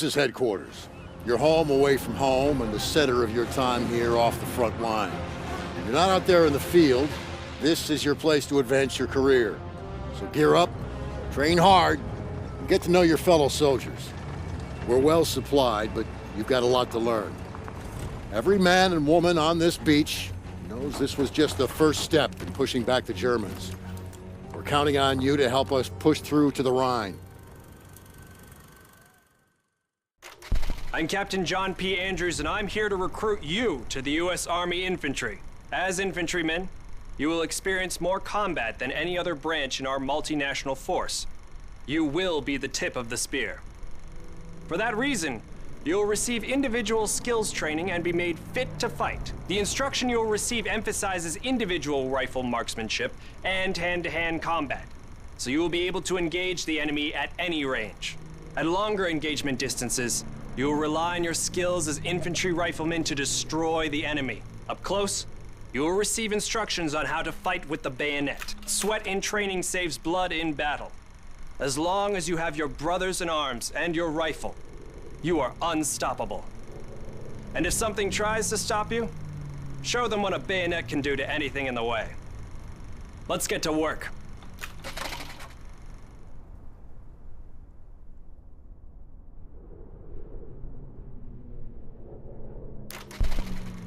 This is headquarters. Your home away from home and the center of your time here off the front line. If you're not out there in the field, this is your place to advance your career. So gear up, train hard, and get to know your fellow soldiers. We're well supplied, but you've got a lot to learn. Every man and woman on this beach knows this was just the first step in pushing back the Germans. We're counting on you to help us push through to the Rhine. I'm Captain John P. Andrews, and I'm here to recruit you to the U.S. Army Infantry. As infantrymen, you will experience more combat than any other branch in our multinational force. You will be the tip of the spear. For that reason, you will receive individual skills training and be made fit to fight. The instruction you will receive emphasizes individual rifle marksmanship and hand-to-hand combat, so you will be able to engage the enemy at any range. At longer engagement distances, you will rely on your skills as infantry riflemen to destroy the enemy. Up close, you will receive instructions on how to fight with the bayonet. Sweat in training saves blood in battle. As long as you have your brothers in arms and your rifle, you are unstoppable. And if something tries to stop you, show them what a bayonet can do to anything in the way. Let's get to work.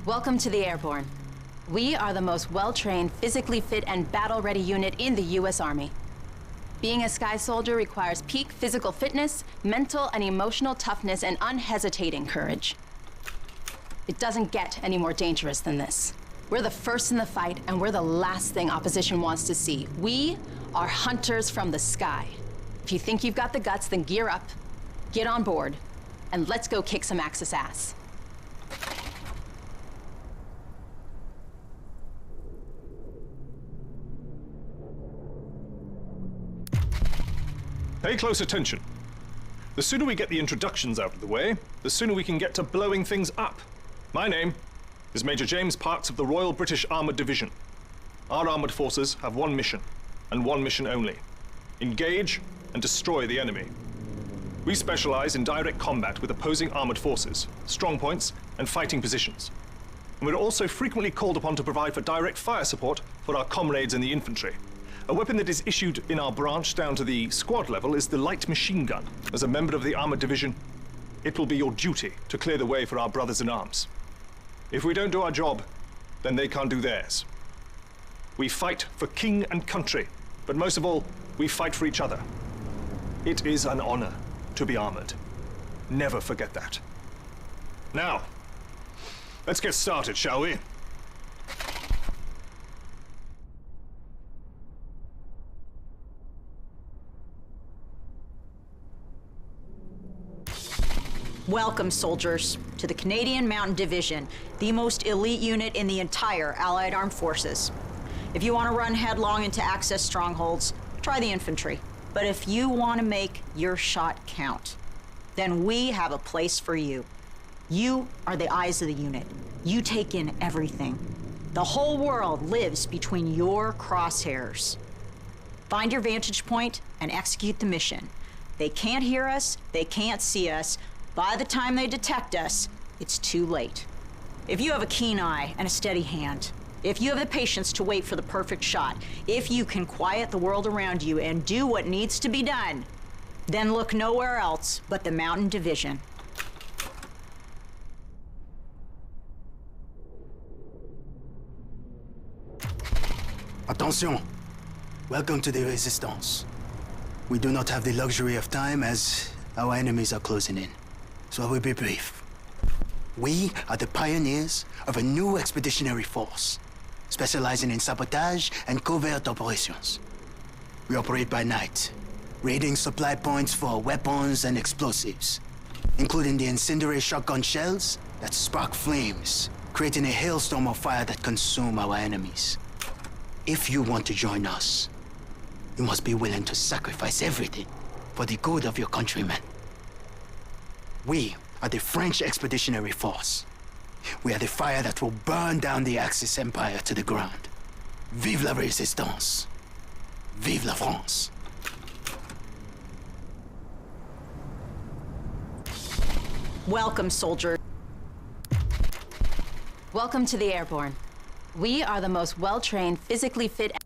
Welcome to the Airborne. We are the most well-trained, physically fit, and battle-ready unit in the U.S. Army. Being a Sky Soldier requires peak physical fitness, mental and emotional toughness, and unhesitating courage. It doesn't get any more dangerous than this. We're the first in the fight, and we're the last thing opposition wants to see. We are hunters from the sky. If you think you've got the guts, then gear up, get on board, and let's go kick some Axis ass. Pay close attention. The sooner we get the introductions out of the way, the sooner we can get to blowing things up. My name is Major James Parks of the Royal British Armoured Division. Our armoured forces have one mission, and one mission only. Engage and destroy the enemy. We specialize in direct combat with opposing armoured forces, strong points, and fighting positions. And we're also frequently called upon to provide for direct fire support for our comrades in the infantry. A weapon that is issued in our branch down to the squad level is the light machine gun. As a member of the Armored Division, it will be your duty to clear the way for our brothers in arms. If we don't do our job, then they can't do theirs. We fight for king and country, but most of all, we fight for each other. It is an honor to be armored. Never forget that. Now, let's get started, shall we? Welcome, soldiers, to the Canadian Mountain Division, the most elite unit in the entire Allied Armed Forces. If you want to run headlong into Axis strongholds, try the infantry. But if you want to make your shot count, then we have a place for you. You are the eyes of the unit. You take in everything. The whole world lives between your crosshairs. Find your vantage point and execute the mission. They can't hear us, they can't see us. By the time they detect us, it's too late. If you have a keen eye and a steady hand, if you have the patience to wait for the perfect shot, if you can quiet the world around you and do what needs to be done, then look nowhere else but the Mountain Division. Attention! Welcome to the Resistance. We do not have the luxury of time as our enemies are closing in. So I will be brief. We are the pioneers of a new expeditionary force, specializing in sabotage and covert operations. We operate by night, raiding supply points for weapons and explosives, including the incendiary shotgun shells that spark flames, creating a hailstorm of fire that consume our enemies. If you want to join us, you must be willing to sacrifice everything for the good of your countrymen. We are the French Expeditionary Force. We are the fire that will burn down the Axis Empire to the ground. Vive la Résistance! Vive la France! Welcome, soldier. Welcome to the Airborne. We are the most well-trained, physically fit